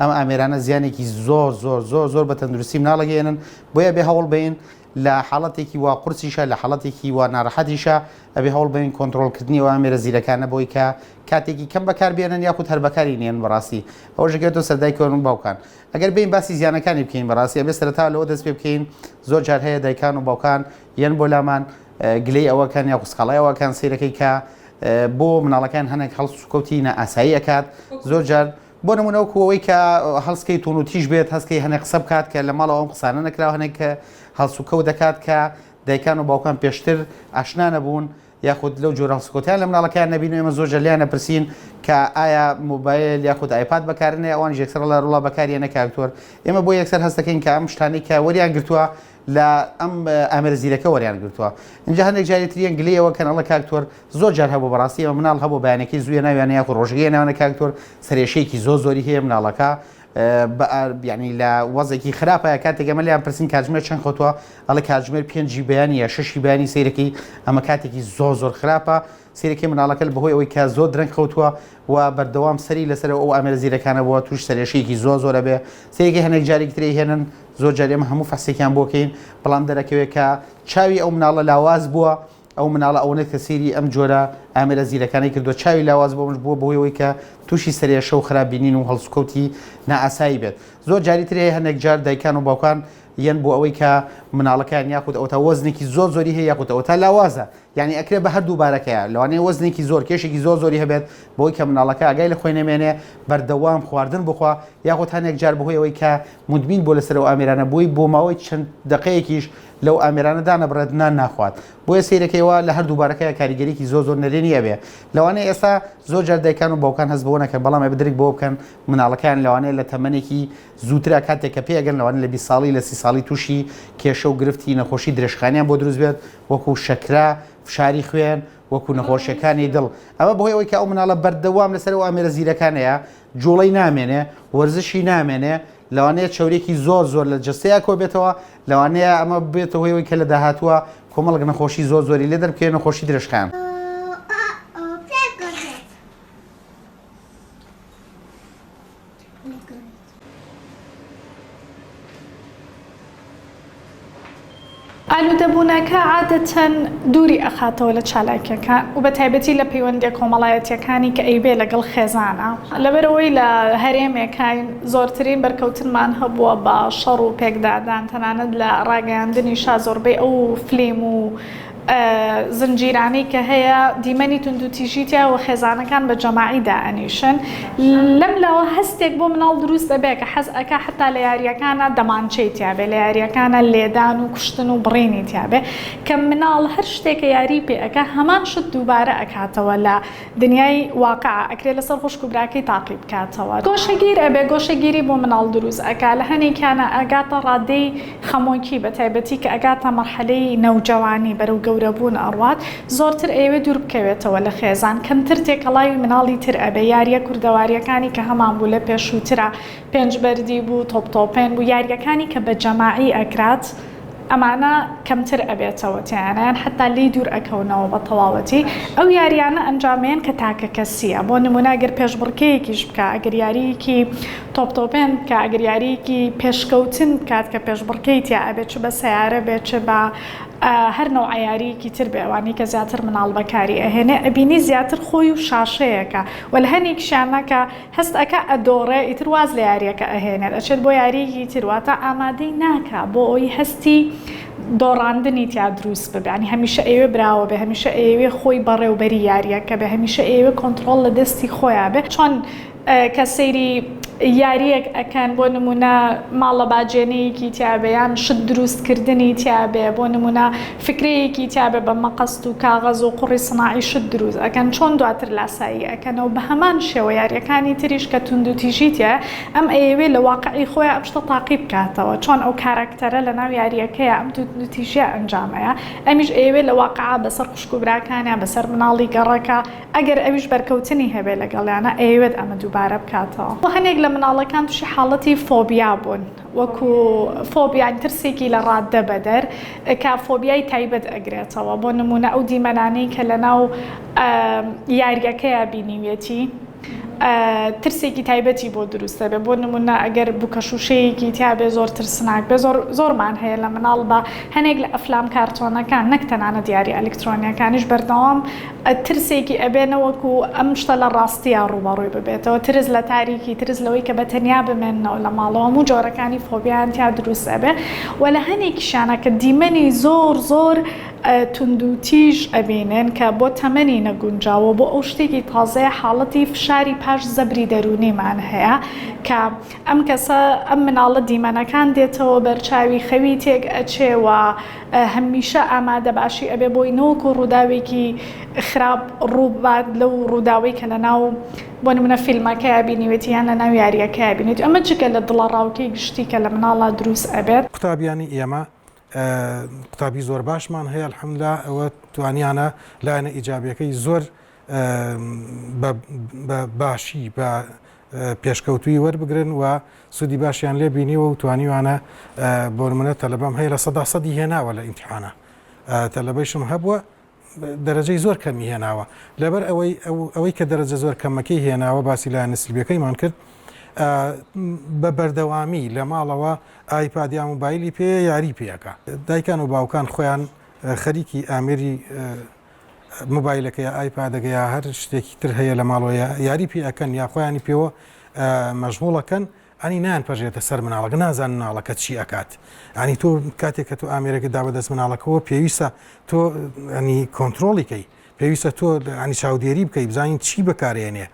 ئەم ئامێرانە زیانێکی زۆر زۆر زۆر زۆر بە تەندروستی مناڵەگەێنن بۆیە بێ هەوڵ بین لە حاڵەتێکی وا قورسیشە لە حاڵەتێکی وا ناڕەحەتیشە ئەبێ هەوڵ بین کۆنتترۆلکردنی و ئامێرە زیرەکانە بۆی کە کاتێکی کەم بەکاربێنن یاخود هەر بەکاری نێن بەڕاستی ئەوە ژگەێتەوە سەردایکەون باوکان ئەگەر بین باسی زیانەکانی بکەین بەڕاستی ئەبێ سەرەتا لەوە دەست پێ بکەین زۆر جار هەیە دایکان و باوکان یەن بۆ لامان گلەی ئەوەکان یا قوسقاڵای ئەوەکان سیرەکەی کە بۆ مناڵەکان هەنێک هەڵسوکەوتی نەئاسایی ئەکات زۆر جار بۆ نمونەوەکو ئەوەی کە هەڵسکەی تون و تیژ بێت هەستکەی هەنێک قسە بکات کە لە ماڵەوە ئەم قسانە نەکراوە هەنێک کە هەڵسوکەوت دەکات کە دایکان و باوکان پێشتر ئاشنا نەبوون یاخود لەو جۆرە هەڵسوکەوتیان لە مناڵەکان نەبین و ئێمە زۆر جار لیان نەپرسین کە ئایا مۆبایل یاخود ئایپاد بەکارنێ ئەوان یەکسەر لە ڕوڵا بەکاریانە کاکتۆر ئێمە بۆ یەکسەر هەستەکەین کە ئەم شتانەی کە وەریان گرتووە لە ئەم ئامێرە زیرەکە وەریان گرتووە اینجا هەندێک جاری تریان گلەیەوە کەنەڵە کاکتۆر زۆر جار هەبوو بەڕاستی ئەمە مناڵ هەبوو بەیانێکی زوویە ناویانە یاخود ڕۆژگەیە ناوانە کاکتۆر سەرێشەیەکی زۆر زۆری هەیە مناڵەکە ینی لە وەزێکی خراپە کاتێک ئەمە لیان پرسین کاتژمێر چەند خۆتووە ئەڵە کاتژمێر 5 بەیانی یا 6 بەیانی سیرەکەی ئەمە کاتێکی زۆر زۆر خراپە سیرەکەی مناڵەکە بەهۆی ئەوەی کا زۆر درەنگ خەوتووە و بەردەوام سەری لەسەر ئەو ئامێرە زیرەکانە بووە توش سەرێشەیەکی زۆر زۆرە بێ سیرەکەی هەنێک جارێکی ترێ هێنن زۆر جار ئێمە هەموو فەسێکیان بۆکەین بەڵام دەرەکەوێت کە چاوی ئەو مناڵە لاواز بووە ئەو مناڵە ئەوەنێت کە سێری ئەم جۆرە ئامێرە زیرەکانی کردو چاوی لاواز بۆ منش بووە بەهۆیەوەی کە تووشی سەرێشە و خراپبینین و هەڵسوکەوتی نائاسایی بێت زۆر جاری ترێ هەندێک جار دایکان و باوکان یەن بۆ ئەوەی کە مناڵەکان یاخود ئەو تا وەزنێکی زۆر زۆری هەیە یاخود ئەوە تا لاوازە یعنی ئەکرێ بە هەردوو بارەکەیە لەوانەیە وەزنێکی زۆر کێشێکی زۆر زۆری هەبێت بۆی کە مناڵەکە ئەگای لە خۆی نەمێنێ بەردەوام خواردن بخوا یاخود هەندێک جار بەهۆی ئەوەی کە مدمین بۆ لەسەر ئەو ئامێرانە بووی بۆ ماوەی چەند دقەیەکیش لەو ئامێرانەدا نەبڕێت ناخوات بۆیە سیرەکەیەوە لە هەردوو بارەکەیە کاریگەریکی زۆر زۆر نەرێنی ئەبێ لەوانەیە ئێستا زۆر جار دایکان و باوکان هەست بەوە نەکەن بەڵام بدرێک بۆ بکەن مناڵەکان لەوانەیە لە تەمەنێکی زووترا کاتێک کە پێگەن لەوانەیە لە 20 ساڵی لە 30 ساڵی تووشی کێشە و گرفتی نەخۆشی درێژخانیان بۆ دروست بێت وەکو شەکرا فشاری خوێن وەکو نەخۆشیەکانی دڵ ئەمە بەهۆی ئەوەی کە ئەو مناڵە بەردەوام لەسەر ئەو ئامێرە زیرەکانەیە جوڵەی نامێنێ وەرزشی نامێنێ لەوانەیە چاورێکی زۆر زۆر لە جستەیە کۆ بێتەوە لەوانەیە ئەمە بێتەوە هۆیەوەی کە لە داهاتووە کۆمەڵک نەخۆشی زۆر زۆری لێ دەربکەوێت نەخۆشی درێژخان ئالوودەبوونەکە عادەتەن دووری ئەخاتەوە لە چالاکیەکە و بە تایبەتی لە پەیوەندی کۆمەڵایەتیەکانی کە ئەیبێ لەگەڵ خێزانە لەبەرەوەی لە هەرێمێکین زۆرترین بەرکەوتنمان هەبووە بە شەڕ و پێکدادان تەنانەت لە ڕاگەیاندنی شا زۆربەی ئەو فلیم و زنجیرانەی کە هەیە دیمەنی توندوتیژیتیا و خێزانەکان بە جەماعی دائەنیشن لەم لەوە هەستێک بۆ مناڵ دروست دەبێت کە حەز ئەکا حتا لە یاریەکانە دەمانچەی تیابێ لە یاریەکانە لێدان و کوشتن و بڕێنی تیابێ کە مناڵ هەر شتێکە یاری پێ ئەکا هەمان شت دووبارە ئەکاتەوە لە دنیای واقع ئەکرێت لەسەر خوشک و براکەی تاقی بکاتەوە گۆشەگیر ئەبێ گۆشەگیری بۆ مناڵ دروست ئەکا لە هەنێکیانە ئەگاتە ڕادەی خەمۆکی بە تایبەتی کە ئەگاتە مەرحەلەی نەوجەوانی بەرەو گەورەبوون ئەڕوات زۆرتر ئێوە دوور بکەوێتەوە لە خێزان کەمتر تێکەڵاوی مناڵی تر ئەبێ یاریە کوردەواریەکانی کە هەمان بوو لە پێشووترە پێنج بەردی بوو تۆپتۆپێن بوو یاریەکانی کە بە جەماعی ئەکرات ئەمانە کەمتر ئەبێتەوە تیانیان حتا لی دوور ئەکەونەوە بە تەواوەتی ئەو یاریانە ئەنجامێن کە تاکە کەسیە بۆ نمونە ئەگەر پێشبڕکەیەکیش بکە ئەگەر یاریەکی تۆپتۆپێن کە ئەگەر یاریەکی پێشکەوتن کات کە پێشبڕکەی تیا ئەبێت چ بە سەیارە بێت چ بە هەر نەو عیاریەکی تر بێوانی کە زیاتر مناڵ بەکاری ئەهێنێ ئەبینی زیاتر خۆی و شاشەیەەکە و لە هەنێکشانەکە هەست ئەکە ئەدۆڕێ ئیتر واز لە یاریەکە ئەهێنێت ئەچێت بۆ یاریەکی ترواتە ئامادەی ناکە بۆ ئەوی هەستی دۆڕاندنی تیا دروست ببیانی هەمیشە ئێوێ براوە بێ هەمیشە ئێوێ خۆی بەڕێوبەری یاریەکە بێ هەمیشە ئێوێ کۆنتترۆل لە دەستی خۆیان بێ چۆن کە سەیری یاریەک ئەکەن بۆ نمونە ماڵە باجێنەیەکی تیابەیان شت دروستکردنی تیابێ بۆ نمونە فکرەیەکی تیابێ بە مەقەست و کاغەز و قوڕی سناعی شت دروست ئەکەن چۆن دواتر لاسایی ئەکەنەوە بە هەمان شێوە یاریەکانی تریش کە توندوتیژیتە ئەم ئێوێ لە واقعی خۆیان ئەم شتە تاقی بکاتەوە چۆن ئەو کارکتەرە لە ناو یاریەکەیە ئەم توندوتیژیە ئەنجامەیە ئەمیش ئێوێ لە واقعا بەسەر خوشک و براکانیان بەسەر مناڵی گەڕەکە ئەگەر ئەویش بەرکەوتنی هەبێ لەگەڵیانە ئێوێت ئەمە دووبارە بکاتەوە هەنێک لە مناڵەکان تووشی حاڵەتی فۆبیا بوون وەکو فۆبیان ترسێکی لە ڕاددە بەدەر کە فۆبیای تایبەت ئەگرێتەوە بۆ نمونە ئەو دیمەنانەی کە لە ناو یاریەکەیە بینیوێتی ترسێکی تایبەتی بۆ دروستە بێ بۆ نمونە ئەگەر بووکەشوشەیەکی تیاابێ زۆر ترسناک بێ زۆرمان هەیە لە مناڵ بە هەنێک لە ئەفلام کارتۆنەکان نەک تەنانە دیاری ئەلکترۆنیەکانیش بەردەوام ترسێکی ئەبێنەوەکو ئەم شتە لە ڕاستیە ڕوبەڕووی ببێتەوە ترس لە تاریکی ترس لەوەی کە بە تەنیا بمێنەوە لە ماڵەوە هەموو جۆرەکانی فۆبیان تیا دروست ئەبێ و لە هەنێکیشانە کە دیمەنی زۆر تونند و تیژ ئەبینێن کە بۆ تەمەنی نەگونجاوە بۆ ئەو شتێکی تازەیە حاڵەتی فشاری پاش زەبری دەرونیمان هەیە کە ئەم کەسە ئەم مناڵە دیمەنەکان دێتەوە بەرچاوی خەوی تێک ئەچێوە هەمیشە ئامادە باشی ئەبێ بۆی نەوەکو ڕووداوێکی خراپ ڕووبات لەو ڕووداوی کە لە ناو بۆ نمونە فیلمەکە بینیوێتیان لە ناو یاریەکە بینیت ئەمە جگە لە دڵە ڕاوکەی گشتی کە لە مناڵە دروست ئەبێت. قوتابیانی ئێمە قوتابی زۆر باشمان هەیە الحەمدوللا ئەوە توانیانە لایەنە ئیجابیەکەی زۆر بە باشی بە پێشکەوتوی وەربگرن و سوودی باشیان لێ بینیوە و توانیوانە بۆ نمونە تەلەبەم هەیە لە 100% هێناوە لە ئیمتیحانە تەلەبەیشم هەبووە دەرەجەی زۆر کەمی هێناوە لەبەر ئەوەی کە دەرەجە زۆر کەمەکەی هێناوە باسی لایەنە نسبیەکەیمان کرد بە بەردەوامی لە ماڵەوە ئایپادیان موبایلی پێ یاری پێەکە دایکان و باوکان خۆیان خەریکی ئامێری موبایلەکە یا ئایپادەکە یا هەر شتێکی تر هەیە لە ماڵەوە یاری پێەکەن یا خۆیانی پێوە مەشغوڵەکەن ئەنی نان پەژێتە سەر مناڵەکە نازان مناڵەکە چی ئەکات ئەنی تۆ کاتێک کە تۆ ئامێرەکە دابەدەست مناڵەکەەوە پێویستە تۆ ئەنی کۆنتترۆلیکەی پێویستە تۆ ئەنی چاودێری بکەی بزانین چی بەکارێنێ.